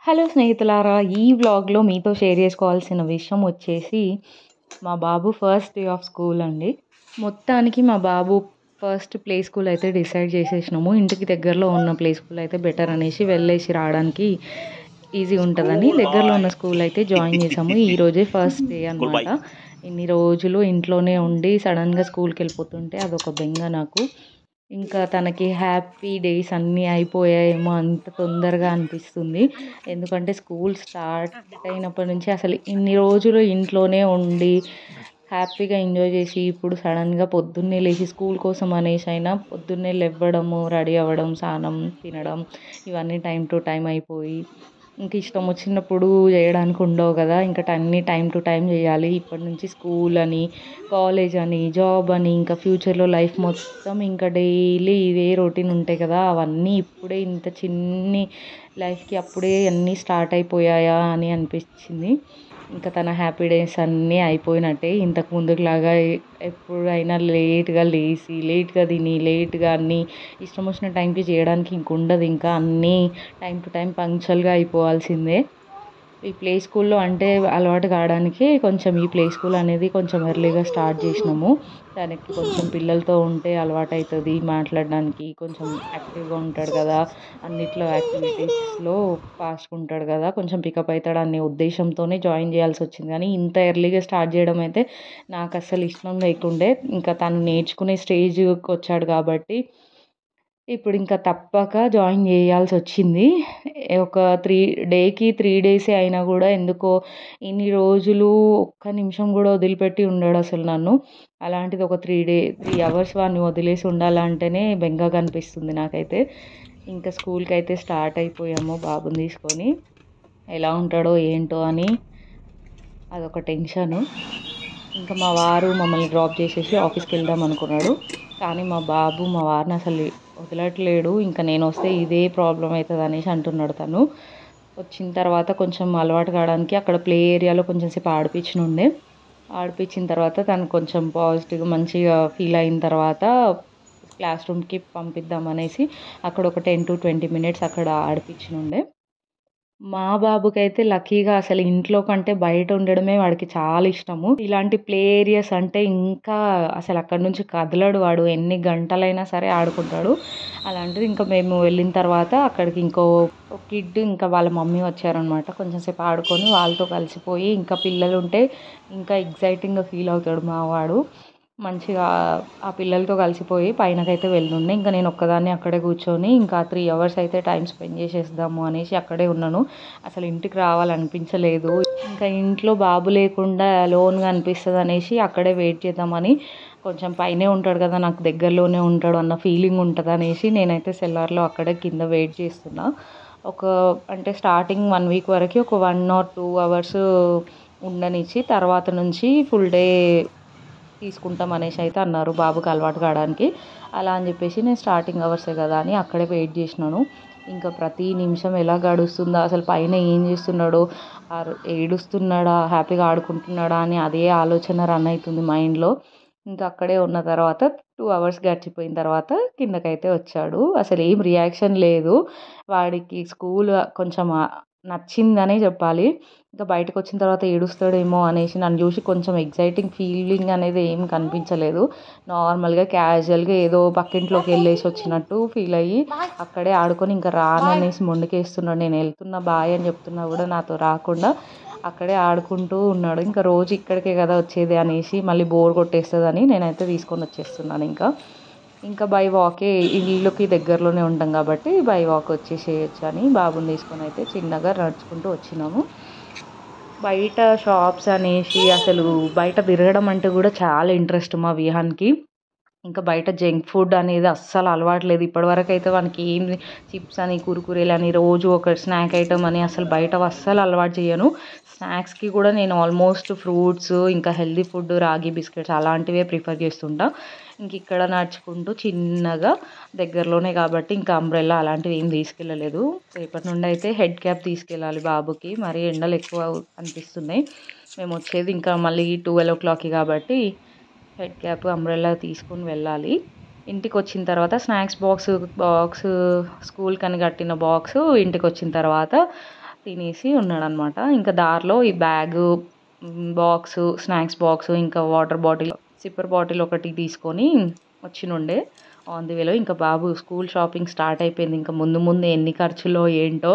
Hello స్నేహితులారా! ఈ వ్లాగ్‌లో మీతో షేర్ చేసుకోవాల్సిన విషయం వచ్చేసి, మా బాబు ఫస్ట్ డే ఆఫ్ స్కూల్ అండి. మొత్తానికి మా బాబు ఫస్ట్ ప్లే స్కూల్ అయితే డిసైడ్ చేసేసినాము. ఇంటికి దగ్గరలో ఉన్న ప్లే స్కూల్ అయితే బెటర్ అనేసి వెళ్ళేసి రావడానికి ఈజీ ఉంటదని School దగ్గరలో ఉన్న bye. స్కూల్ అయితే జాయిన్ చేశాము. ఈరోజే ఫస్ట్ డే School అనమాట. bye. ఇన్ని రోజులు ఇంట్లోనే ఉండి సడెన్‌గా స్కూల్‌కెళ్ళిపోతుంటే అదొక బెంగ నాకు. ఇంకా తనకి హ్యాపీ డేస్ అన్నీ అయిపోయాయేమో అంత తొందరగా అనిపిస్తుంది. ఎందుకంటే స్కూల్ స్టార్ట్ అయినప్పటి నుంచి అసలు ఇన్ని రోజులు ఇంట్లోనే ఉండి హ్యాపీగా ఎంజాయ్ చేసి ఇప్పుడు సడన్‌గా పొద్దున్నే లేచి స్కూల్ కోసం అనేసైనా పొద్దున్నే లెవ్వడము, రెడీ అవ్వడం, స్నానం, తినడం ఇవన్నీ టైమ్ టు టైమ్ అయిపోయి ఇంక ఇష్టం వచ్చినప్పుడు చేయడానికి ఉండవు కదా! ఇంక అన్నీ టైమ్ టు టైమ్ చేయాలి. ఇప్పటి నుంచి స్కూల్ అని, కాలేజ్ అని, జాబ్ అని ఇంకా ఫ్యూచర్‌లో లైఫ్ మొత్తం ఇంకా డైలీ ఇవే రొటీన్ ఉంటాయి కదా! అవన్నీ ఇప్పుడే ఇంత చిన్ని లైఫ్‌కి అప్పుడే అన్నీ స్టార్ట్ అయిపోయాయా అని అనిపించింది. ఇంకా తన హ్యాపీ డేస్ అన్నీ అయిపోయినట్టే. ఇంతకు ముందులాగా ఎప్పుడైనా లేట్‌గా లేసి, లేట్‌గా తిని, లేట్‌గా అన్నీ ఇష్టం వచ్చిన టైంకి చేయడానికి ఇంక ఉండదు. ఇంకా అన్నీ టైమ్ టు టైమ్ పంక్చువల్‌గా అయిపోవాల్సిందే. ఈ ప్లే స్కూల్‌లో అంటే అలవాటు కావడానికి కొంచెం ఈ ప్లే స్కూల్ అనేది కొంచెం ఎర్లీగా స్టార్ట్ చేసినాము. తనకి కొంచెం పిల్లలతో ఉంటే అలవాటైతది. మాట్లాడడానికి కొంచెం యాక్టివ్‌గా ఉంటాడు కదా! అన్నిట్లో యాక్టివిటీస్‌లో ఫాస్ట్‌గా ఉంటాడు కదా! కొంచెం పికప్ అయితాడనే ఉద్దేశంతోనే జాయిన్ చేయాల్సొచ్చింది. కానీ ఇంత ఎర్లీగా స్టార్ట్ చేయడం అయితే నాకస్సలు ఇష్టం లేకుండే. ఇంకా తను నేర్చుకునే స్టేజ్‌కొచ్చాడు కాబట్టి ఇప్పుడింక తప్పక జాయిన్ చేయాల్సొచ్చింది. ఒక 3 డేసే అయినా గూడా ఎందుకో ఇన్ని రోజులు ఒక్క నిమిషం గూడా వదిలిపెట్టి ఉండడసలు నన్ను. అలాంటిది ఒక 3 అవర్స్ వాడిని వదిలేసి ఉండాలంటేనే బెంగగా అనిపిస్తుంది నాకైతే. ఇంకా స్కూల్‌కైతే స్టార్ట్ అయిపోయాము బాబుని తీసుకొని. ఎలా ఉంటాడో ఏంటో అని అదొక టెన్షను. ఇంకా మా వారు మమ్మల్ని డ్రాప్ చేసేసి ఆఫీస్‌కెళ్దాం అనుకున్నాడు. కానీ మా వారిని అసలు వదలట్లేడు. ఇంక నేనొస్తే ఇదే ప్రాబ్లమ్ అయితదనేసి అంటున్నాడు తను. వచ్చిన తర్వాత కొంచెం అలవాటు కావడానికి అక్కడ ప్లే ఏరియాలో కొంచెం సేపు ఆడిపిచ్చినుండే. ఆడిపిచ్చిన తర్వాత తను కొంచెం పాజిటివ్‌గా మంచిగా ఫీల్ అయిన తర్వాత క్లాస్ రూమ్‌కి పంపిద్దాం అనేసి అక్కడ ఒక 10-20 మినిట్స్ అక్కడ ఆడిపిచ్చినుండే. మా బాబుకైతే లక్కీగా అసలు ఇంట్లో కంటే బయట ఉండడమే వాడికి చాలా ఇష్టము. ఇలాంటి ప్లే ఏరియాస్ అంటే ఇంకా అసలు అక్కడి నుంచి కదలడు వాడు. ఎన్ని గంటలైనా సరే ఆడుకుంటాడు. అలాంటిది ఇంకా మేము వెళ్ళిన తర్వాత అక్కడికి కిడ్ ఇంకా వాళ్ళ మమ్మీ వచ్చారనమాట. కొంచెం సేపు ఆడుకొని వాళ్ళతో కలిసిపోయి ఇంకా పిల్లలుంటే ఇంకా ఎక్సైటింగ్‌గా ఫీల్ అవుతాడు మా వాడు. మంచిగా ఆ పిల్లలతో కలిసిపోయి పైనకైతే వెళ్ళుండే. ఇంక నేను ఒక్కదాన్నే అక్కడే కూర్చొని ఇంకా 3 అవర్స్ అయితే టైమ్ స్పెండ్ చేసేద్దాము అనేసి అక్కడే ఉన్నాను. అసలు ఇంటికి రావాలనిపించలేదు. ఇంకా ఇంట్లో బాబు లేకుండా అలోన్‌గా అనిపిస్తదనేసి అక్కడే వెయిట్ చేద్దామని కొంచెం పైనే ఉంటాడు కదా! నాకు దగ్గరలోనే ఉంటాడు అన్న ఫీలింగ్ ఉంటదనేసి నేనైతే సెల్లార్‌లో అక్కడే కింద వెయిట్ చేస్తున్నా. ఒక అంటే స్టార్టింగ్ 1 వీక్ వరకి ఒక 1 ఆర్ 2 అవర్స్ ఉండనిచ్చి తర్వాత నుంచి ఫుల్ డే తీసుకుంటాం అనేసి అయితే అన్నారు బాబుకి అలవాటు కావడానికి. అలా అని చెప్పేసి నేను స్టార్టింగ్ అవర్సే కదా అని అక్కడే వెయిట్ చేసినాను. ఇంకా ప్రతి నిమిషం ఎలా గడుస్తుందా అసలు పైన ఏం చేస్తున్నాడో, ఏడుస్తున్నాడా, హ్యాపీగా ఆడుకుంటున్నాడా అని అదే ఆలోచన రన్ అవుతుంది మైండ్‌లో. ఇంకా అక్కడే ఉన్న తర్వాత 2 అవర్స్ గడిచిపోయిన తర్వాత కిందకైతే వచ్చాడు. అసలు ఏం రియాక్షన్ లేదు. వాడికి స్కూల్ కొంచెం నచ్చిందనే చెప్పాలి. ఇంకా బయటకొచ్చిన తర్వాత ఏడుస్తాడేమో అనేసి నన్ను చూసి కొంచెం ఎక్సైటింగ్ ఫీలింగ్ అనేది ఏం కనిపించలేదు. నార్మల్‌గా క్యాజువల్‌గా ఏదో పక్కింట్లోకి వెళ్ళేసి వచ్చినట్టు ఫీల్ అయ్యి అక్కడే ఆడుకొని ఇంకా రాననేసి మొండికేస్తున్నాడు. నేను వెళ్తున్నా బాయ్ అని చెప్తున్నా కూడా నాతో రాకుండా అక్కడే ఆడుకుంటూ ఉన్నాడు. ఇంకా రోజు ఇక్కడికే కదా వచ్చేది అనేసి మళ్ళీ బోర్ కొట్టేస్తదని నేనైతే తీసుకొని వచ్చేస్తున్నాను ఇంకా. ఇంకా బై వాకే ఇల్లుకి దగ్గరలోనే ఉంటాం కాబట్టి బై వాక్ వచ్చేసేయొచ్చు అని బాబుని తీసుకొని అయితే చిన్నగా నడుచుకుంటూ వచ్చినాము. బయట షాప్స్ అనేసి అసలు బయట తిరగడం అంటే కూడా చాలా ఇంట్రెస్ట్ మా విహాన్‌కి. ఇంకా బయట జంక్ ఫుడ్ అనేది అస్సలు అలవాటు లేదు. ఇప్పటివరకైతే వానికి ఏంది చిప్స్ అని, కుర్కురేలని రోజు ఒక స్నాక్ ఐటెమ్ అని అసలు బయటవి అస్సలు అలవాటు చేయను. స్నాక్స్‌కి కూడా నేను ఆల్మోస్ట్ ఫ్రూట్స్ ఇంకా హెల్తీ ఫుడ్ రాగి బిస్కెట్స్ అలాంటివే ప్రిఫర్ చేస్తుంటా. ఇంక ఇక్కడ నడుచుకుంటూ చిన్నగా దగ్గరలోనే కాబట్టి ఇంకా అంబ్రెల్లా అలాంటివి ఏం తీసుకెళ్ళలేదు. రేపటి నుండి అయితే హెడ్ క్యాప్ తీసుకెళ్ళాలి బాబుకి. మరీ ఎండలు ఎక్కువ అనిపిస్తున్నాయి. మేము వచ్చేది ఇంకా మళ్ళీ 12:00కి కాబట్టి హెడ్ క్యాప్, అంబ్రెల్లా తీసుకొని వెళ్ళాలి. ఇంటికొచ్చిన తర్వాత స్నాక్స్ బాక్సు స్కూల్‌కని కట్టిన బాక్సు ఇంటికొచ్చిన తర్వాత తినేసి ఉన్నాడనమాట. ఇంకా దారిలో ఈ బ్యాగు, బాక్సు, స్నాక్స్ బాక్సు, ఇంకా వాటర్ బాటిల్, సిప్పర్ బాటిల్ ఒకటి తీసుకొని వచ్చినుండే ఆన్ ది వేలో. ఇంకా బాబు స్కూల్ షాపింగ్ స్టార్ట్ అయిపోయింది. ఇంకా ముందు ముందు ఎన్ని ఖర్చులో ఏంటో.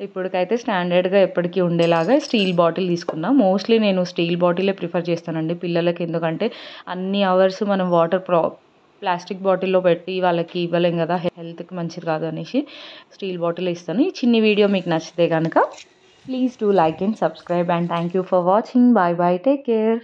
ఇప్పటికైతే స్టాండర్డ్గా ఎప్పటికీ ఉండేలాగా స్టీల్ బాటిల్ తీసుకున్నా. మోస్ట్లీ నేను స్టీల్ బాటిలే ప్రిఫర్ చేస్తానండి పిల్లలకి, ఎందుకంటే అన్ని అవర్స్ మనం వాటర్ ప్లాస్టిక్ బాటిల్లో పెట్టి వాళ్ళకి ఇవ్వలేం కదా, హెల్త్కి మంచిది కాదు అనేసి స్టీల్ బాటిల్ ఇస్తాను. ఈ చిన్ని వీడియో మీకు నచ్చితే కనుక please do like and subscribe, and thank you for watching. Bye bye, take care.